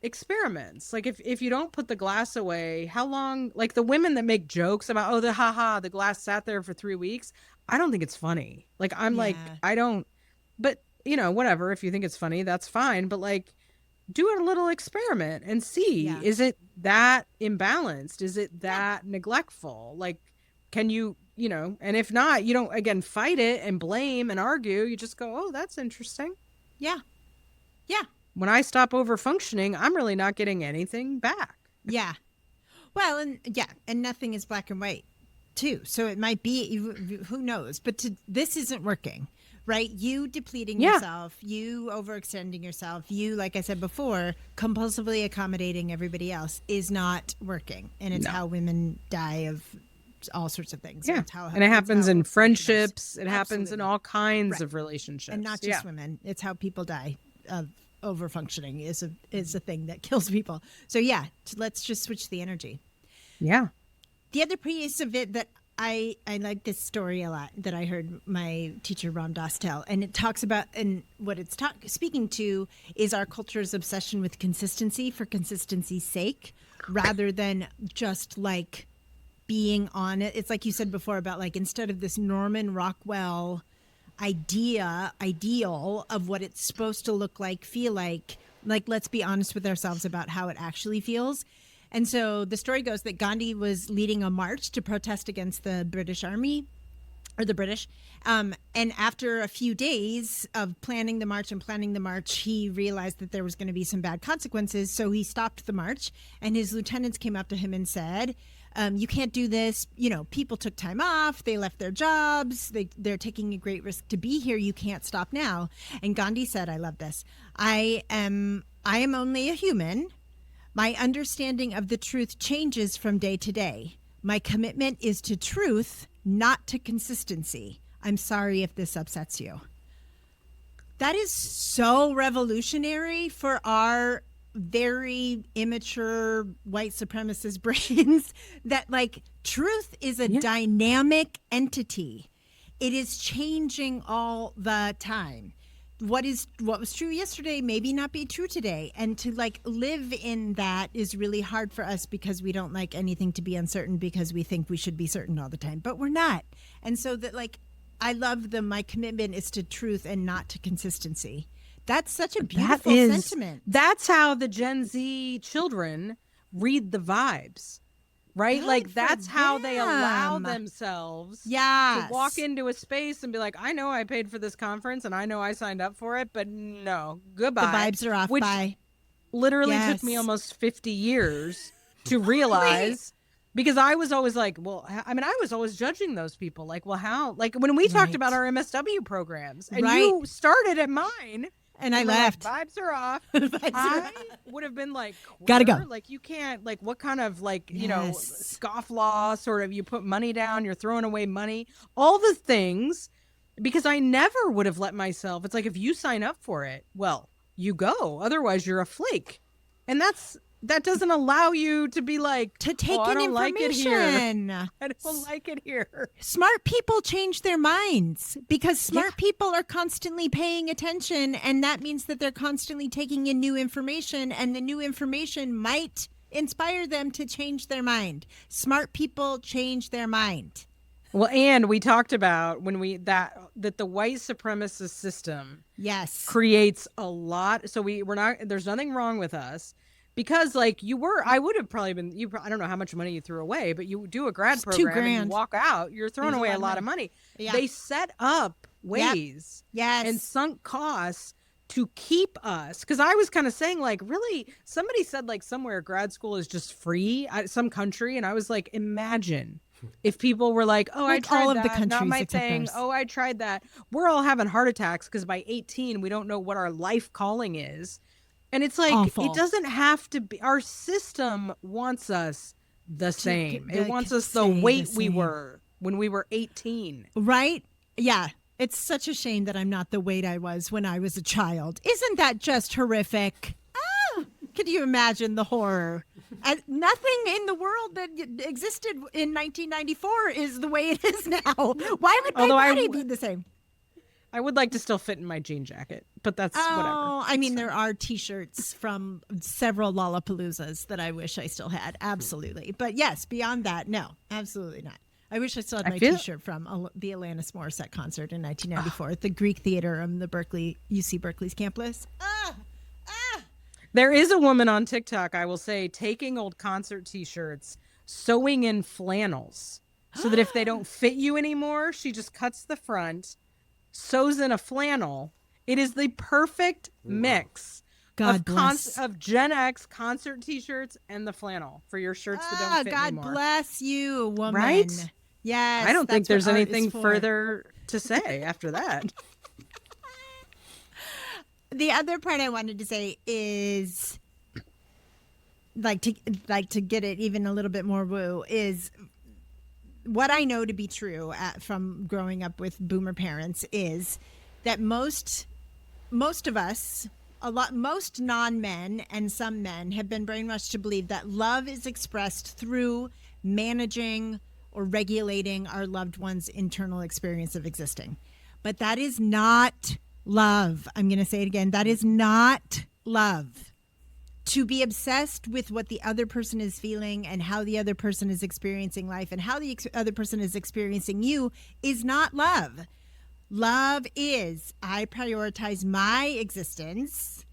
experiments. Like if you don't put the glass away, how long, like the women that make jokes about, the glass sat there for 3 weeks. I don't think it's funny. Like, I'm like, I don't, but whatever. If you think it's funny, that's fine. But like, do a little experiment and see, is it that imbalanced? Is it that neglectful? Like, can you, and if not, you don't, again, fight it and blame and argue. You just go, oh, that's interesting. Yeah. Yeah. When I stop over functioning, I'm really not getting anything back. Yeah. Well, and nothing is black and white too. So it might be, who knows, but this isn't working, right? You depleting yourself, you overextending yourself, you, like I said before, compulsively accommodating everybody else is not working. And it's how women die of all sorts of things. Yeah. How and it happens in friendships. It happens in all kinds of relationships. And not just women. It's how people die of overfunctioning is a thing that kills people. So let's just switch the energy. Yeah. The other piece of it that I like this story a lot that I heard my teacher Ram Dass tell, and it talks about, and what it's speaking to is our culture's obsession with consistency for consistency's sake, rather than just like being on it. It's like you said before about like, instead of this Norman Rockwell ideal of what it's supposed to look like, feel like let's be honest with ourselves about how it actually feels. And so the story goes that Gandhi was leading a march to protest against the British Army, or the British. And after a few days of planning the march, he realized that there was going to be some bad consequences. So he stopped the march, and his lieutenants came up to him and said, you can't do this. People took time off. They left their jobs. They're taking a great risk to be here. You can't stop now. And Gandhi said, I love this. I am only a human. My understanding of the truth changes from day to day. My commitment is to truth, not to consistency. I'm sorry if this upsets you. That is so revolutionary for our very immature white supremacist brains, that like truth is a dynamic entity. It is changing all the time. What was true yesterday maybe not be true today, and to like live in that is really hard for us because we don't like anything to be uncertain, because we think we should be certain all the time, but we're not. And so that, like, I love my commitment is to truth and not to consistency. That's such a beautiful sentiment. That's how the Gen Z children read the vibes, right? Good like that's for how they allow them. themselves Yes. to walk into a space and be like, I know I paid for this conference and I know I signed up for it, but no, goodbye. The vibes are off. Which bye. literally Yes. took me almost 50 years to realize Because I was always like, well, I mean, I was always judging those people. Like, well, how? Like when we talked about our MSW programs, and you started at mine, and I left. Like, vibes are off. I would have been like, gotta go. Like, you can't. Like, what kind of like you know scofflaw sort of? You put money down, you're throwing away money, all the things. Because I never would have let myself. It's like if you sign up for it, well, you go. Otherwise, you're a flake, and that doesn't allow you to be like to take in information. Like it here. I don't like it here. Smart people change their minds because smart people are constantly paying attention, and that means that they're constantly taking in new information, and the new information might inspire them to change their mind. Smart people change their mind. Well, and we talked about when that the white supremacist system creates a lot. So we're not. There's nothing wrong with us. Because like I would have probably been, I don't know how much money you threw away, but you do a grad program and you walk out, you're throwing away a lot of money. Yeah. They set up ways and sunk costs to keep us. Because I was kind of saying like, really, somebody said like somewhere grad school is just free at some country. And I was like, imagine if people were like, oh, like I tried all of that, the countries, not my thing. Ours. Oh, I tried that. We're all having heart attacks because by 18, we don't know what our life calling is. And it's like, it doesn't have to be. Our system wants us the same. It wants us the weight we were when we were 18. Right? Yeah. It's such a shame that I'm not the weight I was when I was a child. Isn't that just horrific? Oh, could you imagine the horror? Nothing in the world that existed in 1994 is the way it is now. Why would my body be the same? I would like to still fit in my jean jacket, but that's whatever. I mean, there are T-shirts from several Lollapaloozas that I wish I still had. Absolutely. But yes, beyond that, no, absolutely not. I wish I still had my T-shirt from the Alanis Morissette concert in 1994 at the Greek Theater on the UC Berkeley's campus. There is a woman on TikTok, I will say, taking old concert T-shirts, sewing in flannels so that if they don't fit you anymore, she just cuts the front, sews in a flannel. It is the perfect mix of Gen X concert T-shirts and the flannel for your shirts that don't fit anymore. God bless you, woman. Right? Yes. I don't think there's anything further to say after that. The other part I wanted to say is to get it even a little bit more woo is what I know to be true from growing up with boomer parents is that most of us, most non-men and some men have been brainwashed to believe that love is expressed through managing or regulating our loved one's internal experience of existing. But that is not love. I'm going to say it again. That is not love. To be obsessed with what the other person is feeling and how the other person is experiencing life and how the other person is experiencing you is not love. Love is I prioritize my existence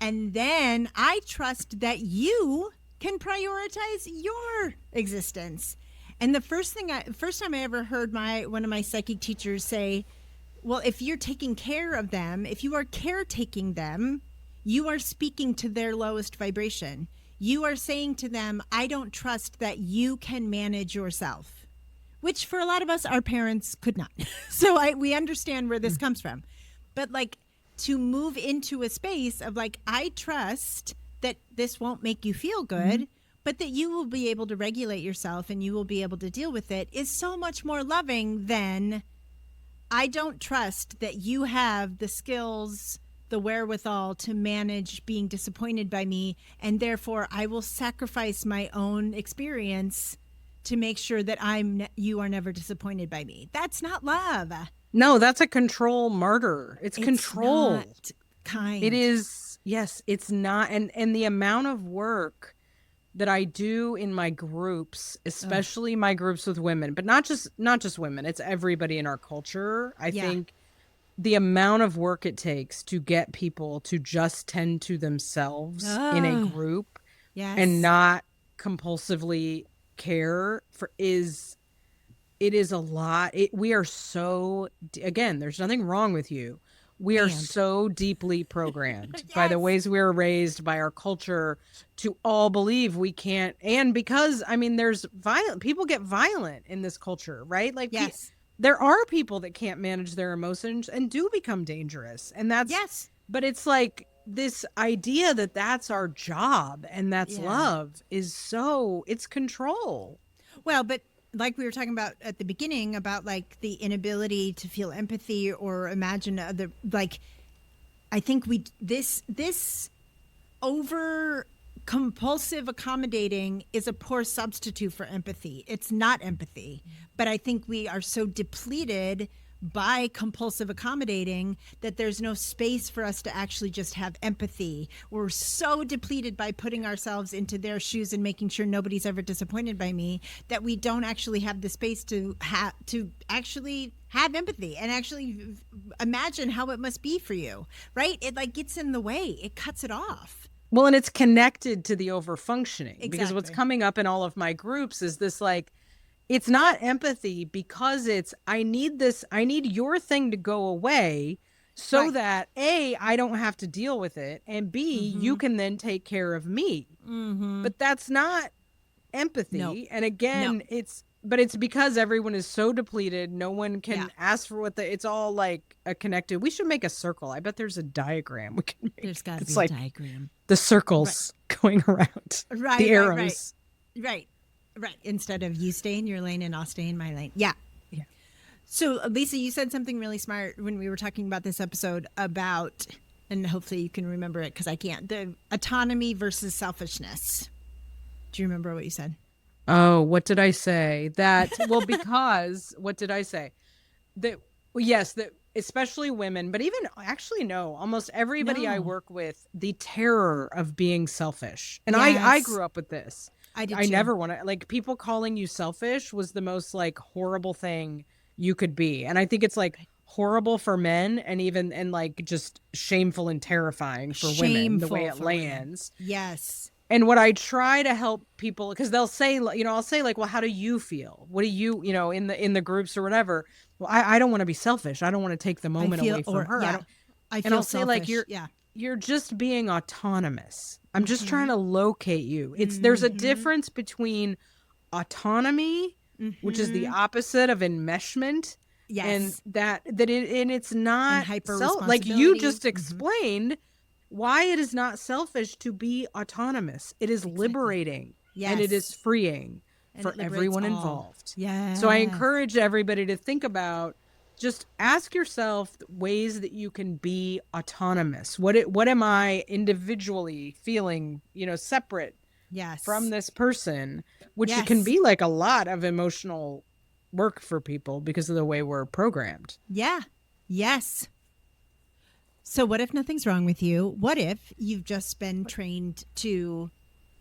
and then I trust that you can prioritize your existence. And the first time I ever heard one of my psychic teachers say, well, if you're taking care of them, if you are caretaking them, you are speaking to their lowest vibration. You are saying to them, I don't trust that you can manage yourself, which for a lot of us, our parents could not. So we understand where this comes from. But like to move into a space of like, I trust that this won't make you feel good, but that you will be able to regulate yourself and you will be able to deal with it is so much more loving than I don't trust that you have the skills, the wherewithal to manage being disappointed by me, and therefore I will sacrifice my own experience to make sure that you are never disappointed by me. That's not love. No, that's a control murder. It's control. Not kind. It is. Yes, it's not. And the amount of work that I do in my groups, especially my groups with women, but not just women, it's everybody in our culture. I think the amount of work it takes to get people to just tend to themselves in a group and not compulsively care it is a lot. We are so, again, there's nothing wrong with you. We are And- so deeply programmed by the Yes. ways we were raised, by our culture, to all believe we can't. And because, I mean, there's people get violent in this culture, right? Like, Yes. there are people that can't manage their emotions and do become dangerous. And that's, Yes. but it's like this idea that that's our job and that's Yeah. love is it's control. Well, but like we were talking about at the beginning about like the inability to feel empathy or imagine other, like, I think this over compulsive accommodating is a poor substitute for empathy. It's not empathy, but I think we are so depleted by compulsive accommodating that there's no space for us to actually just have empathy. We're so depleted by putting ourselves into their shoes and making sure nobody's ever disappointed by me that we don't actually have the space to actually have empathy and actually imagine how it must be for you, right? It like gets in the way. It cuts it off. Well, and it's connected to the overfunctioning because what's Exactly. coming up in all of my groups is this, like, it's not empathy because it's, I need your thing to go away so Right. that A, I don't have to deal with it, and B, you can then take care of me. But that's not empathy. No. And again, it's because everyone is so depleted. No one can Yeah. ask for it's all like a connected. We should make a circle. I bet there's a diagram we can make. There's got to It's be like a diagram. the circles going around. Right. The arrows. Right. Instead of you stay in your lane and I'll stay in my lane. Yeah. Yeah. So, Lisa, you said something really smart when we were talking about this episode about, and hopefully you can remember it because I can't, the autonomy versus selfishness. Do you remember what you said? Oh, what did I say? Because what did I say? That especially women, but even actually no, almost everybody I No. work with, the terror of being selfish. And I Yes. grew up with this. I did I too. never want to, like, people calling you selfish was the most like horrible thing you could be. And I think it's like horrible for men and like just shameful and terrifying for women, the way it for women. lands. Yes. And what I try to help people, because they'll say, I'll say like, well, how do you feel? What do you, in the groups or whatever? Well, I don't want to be selfish. I don't want to take the moment away from her. Yeah, I feel and I'll say like, selfish. you're just being autonomous. I'm just trying to locate you. There's a difference between autonomy, which is the opposite of enmeshment. Yes. And it's not hyper like you just explained why it is not selfish to be autonomous. It is liberating. Yes. And it is freeing And for it liberates everyone all. involved. Yeah. So I encourage everybody to think about, just ask yourself ways that you can be autonomous. What am I individually feeling, separate from this person, which Yes. can be like a lot of emotional work for people because of the way we're programmed. Yeah. Yes. So what if nothing's wrong with you? What if you've just been trained to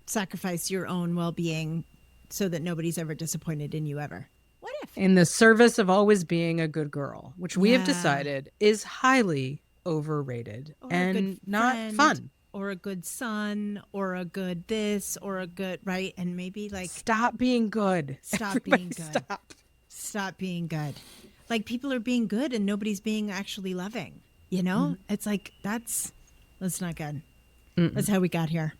sacrifice your own well-being so that nobody's ever disappointed in you ever? What if? In the service of always being a good girl, which we have Yeah. decided is highly overrated Or a and good not friend, fun. or a good son, or a good this, or a good, right? And maybe like Stop being good. Stop Everybody being good. Stop being good. Like people are being good and nobody's being actually loving. It's like that's not good. That's how we got here.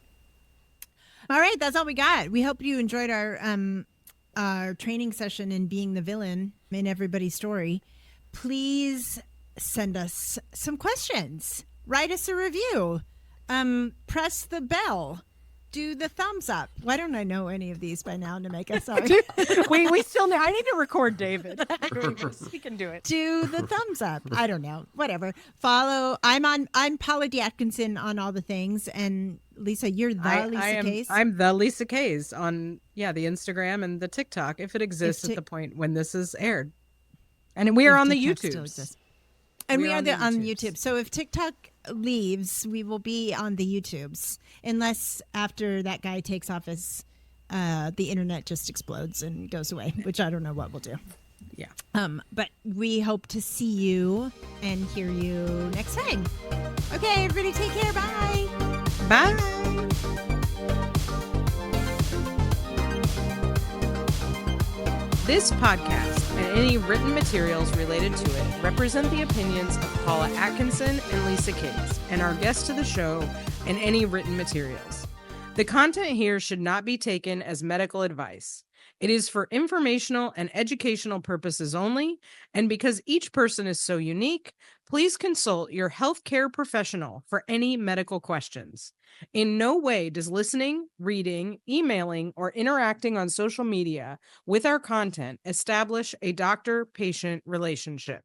All right, that's all we got. We hope you enjoyed our training session in being the villain in everybody's story. Please send us some questions. Write us a review. Press the bell. Do the thumbs up. Why don't I know any of these by now, Nameka? Sorry. we still need. I need to record David. He can do it. Do the thumbs up. I don't know. Whatever. Follow. I'm Paula Atkinson on all the things, and Lisa, you're the Lisa Case. I'm the Lisa Case on the Instagram and the TikTok if it exists at the point when this is aired, and we are on the YouTube. And we We're are on the on YouTubes. YouTube. So if TikTok leaves, we will be on the YouTubes, unless after that guy takes office, the internet just explodes and goes away, which I don't know what we'll do. Yeah. But we hope to see you and hear you next time. Okay, everybody, take care. Bye. Bye. This podcast and any written materials related to it represent the opinions of Paula Atkinson and Lisa Case and our guests to the show and any written materials. The content here should not be taken as medical advice. It is for informational and educational purposes only, and because each person is so unique, please consult your healthcare professional for any medical questions. In no way does listening, reading, emailing, or interacting on social media with our content establish a doctor-patient relationship.